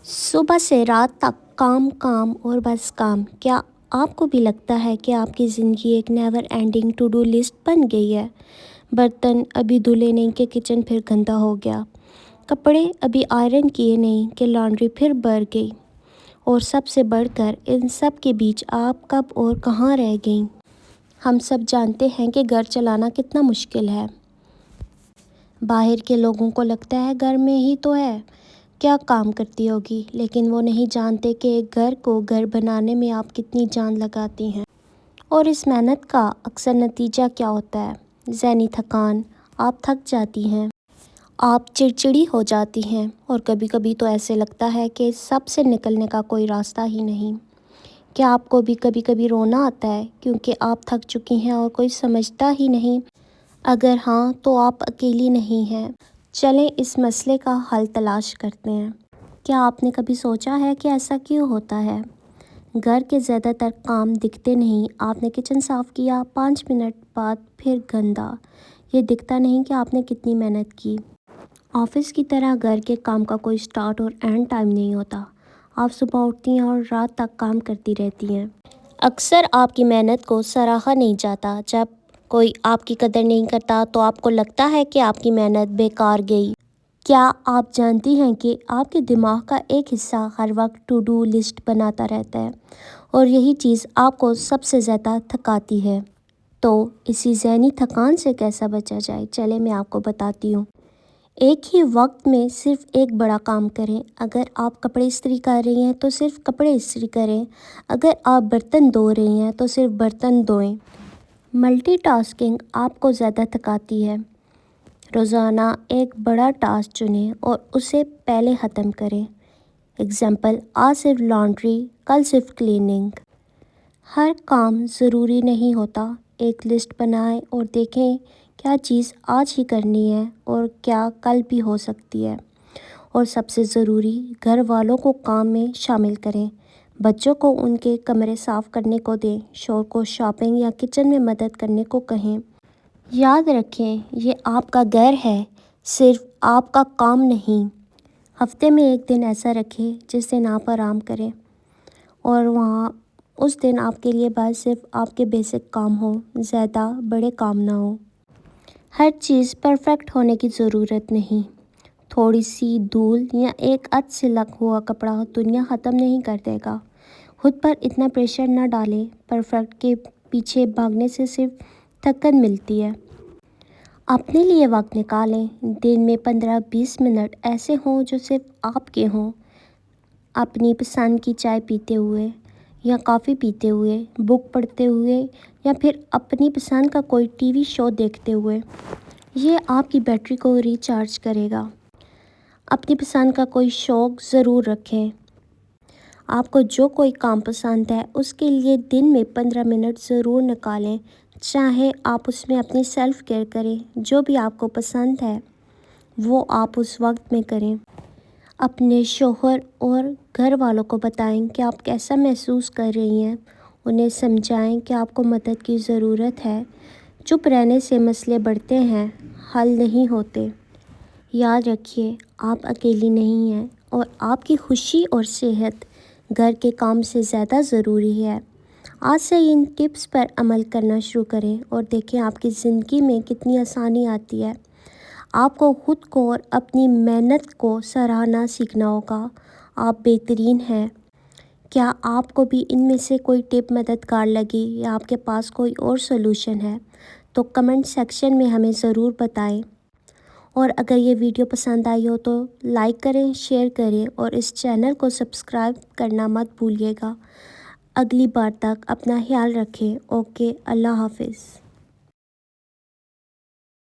صبح سے رات تک کام کام اور بس کام۔ کیا آپ کو بھی لگتا ہے کہ آپ کی زندگی ایک never ending to do list بن گئی ہے؟ برتن ابھی دھلے نہیں کہ کچن پھر گندا ہو گیا، کپڑے ابھی آئرن کیے نہیں کہ لانڈری پھر بھر گئی، اور سب سے بڑھ کر ان سب کے بیچ آپ کب اور کہاں رہ گئیں؟ ہم سب جانتے ہیں کہ گھر چلانا کتنا مشکل ہے۔ باہر کے لوگوں کو لگتا ہے گھر میں ہی تو ہے، کیا کام کرتی ہوگی، لیکن وہ نہیں جانتے کہ ایک گھر کو گھر بنانے میں آپ کتنی جان لگاتی ہیں۔ اور اس محنت کا اکثر نتیجہ کیا ہوتا ہے؟ ذہنی تھکان۔ آپ تھک جاتی ہیں، آپ چڑچڑی ہو جاتی ہیں، اور کبھی کبھی تو ایسے لگتا ہے کہ سب سے نکلنے کا کوئی راستہ ہی نہیں۔ کیا آپ کو بھی کبھی کبھی رونا آتا ہے کیونکہ آپ تھک چکی ہیں اور کوئی سمجھتا ہی نہیں؟ اگر ہاں تو آپ اکیلی نہیں ہیں۔ چلیں اس مسئلے کا حل تلاش کرتے ہیں۔ کیا آپ نے کبھی سوچا ہے کہ ایسا کیوں ہوتا ہے؟ گھر کے زیادہ تر کام دکھتے نہیں۔ آپ نے کچن صاف کیا، 5 منٹ بعد پھر گندا۔ یہ دکھتا نہیں کہ آپ نے کتنی محنت کی۔ آفس کی طرح گھر کے کام کا کوئی سٹارٹ اور اینڈ ٹائم نہیں ہوتا۔ آپ صبح اٹھتی ہیں اور رات تک کام کرتی رہتی ہیں۔ اکثر آپ کی محنت کو سراہا نہیں جاتا۔ جب کوئی آپ کی قدر نہیں کرتا تو آپ کو لگتا ہے کہ آپ کی محنت بیکار گئی۔ کیا آپ جانتی ہیں کہ آپ کے دماغ کا ایک حصہ ہر وقت ٹو ڈو لسٹ بناتا رہتا ہے، اور یہی چیز آپ کو سب سے زیادہ تھکاتی ہے؟ تو اسی ذہنی تھکان سے کیسا بچا جائے؟ چلے میں آپ کو بتاتی ہوں۔ ایک ہی وقت میں صرف ایک بڑا کام کریں۔ اگر آپ کپڑے استری کر رہی ہیں تو صرف کپڑے استری کریں۔ اگر آپ برتن دھو رہی ہیں تو صرف برتن دھوئیں۔ ملٹی ٹاسکنگ آپ کو زیادہ تھکاتی ہے۔ روزانہ ایک بڑا ٹاسک چنیں اور اسے پہلے ختم کریں۔ اگزامپل، آج صرف لانڈری، کل صرف کلیننگ۔ ہر کام ضروری نہیں ہوتا۔ ایک لسٹ بنائیں اور دیکھیں کیا چیز آج ہی کرنی ہے اور کیا کل بھی ہو سکتی ہے۔ اور سب سے ضروری، گھر والوں کو کام میں شامل کریں۔ بچوں کو ان کے کمرے صاف کرنے کو دیں، شوہر کو شاپنگ یا کچن میں مدد کرنے کو کہیں۔ یاد رکھیں، یہ آپ کا گھر ہے، صرف آپ کا کام نہیں۔ ہفتے میں ایک دن ایسا رکھیں جس دن آپ آرام کریں، اور اس دن آپ کے لیے بس صرف آپ کے بیسک کام ہو، زیادہ بڑے کام نہ ہو۔ ہر چیز پرفیکٹ ہونے کی ضرورت نہیں۔ تھوڑی سی دھول یا ایک سلک ہوا کپڑا دنیا ختم نہیں کر دے گا۔ خود پر اتنا پریشر نہ ڈالیں۔ پرفیکٹ کے پیچھے بھاگنے سے صرف تھکن ملتی ہے۔ اپنے لیے وقت نکالیں۔ دن میں 15-20 منٹ ایسے ہوں جو صرف آپ کے ہوں۔ اپنی پسند کی چائے پیتے ہوئے یا کافی پیتے ہوئے، بک پڑھتے ہوئے، یا پھر اپنی پسند کا کوئی ٹی وی شو دیکھتے ہوئے۔ یہ آپ کی بیٹری کو ریچارج کرے گا۔ اپنی پسند کا کوئی شوق ضرور رکھیں۔ آپ کو جو کوئی کام پسند ہے اس کے لیے دن میں 15 منٹ ضرور نکالیں، چاہے آپ اس میں اپنی سیلف کیئر کریں۔ جو بھی آپ کو پسند ہے وہ آپ اس وقت میں کریں۔ اپنے شوہر اور گھر والوں کو بتائیں کہ آپ کیسا محسوس کر رہی ہیں۔ انہیں سمجھائیں کہ آپ کو مدد کی ضرورت ہے۔ چپ رہنے سے مسئلے بڑھتے ہیں، حل نہیں ہوتے۔ یاد رکھیے، آپ اکیلی نہیں ہیں، اور آپ کی خوشی اور صحت گھر کے کام سے زیادہ ضروری ہے۔ آج سے ان ٹپس پر عمل کرنا شروع کریں اور دیکھیں آپ کی زندگی میں کتنی آسانی آتی ہے۔ آپ کو خود کو اور اپنی محنت کو سراہنا سیکھنا ہوگا۔ آپ بہترین ہیں۔ کیا آپ کو بھی ان میں سے کوئی ٹپ مددگار لگی یا آپ کے پاس کوئی اور سولوشن ہے تو کمنٹ سیکشن میں ہمیں ضرور بتائیں۔ اور اگر یہ ویڈیو پسند آئی ہو تو لائک کریں، شیئر کریں، اور اس چینل کو سبسکرائب کرنا مت بھولیے گا۔ اگلی بار تک اپنا خیال رکھیں۔ اوکے، اللہ حافظ۔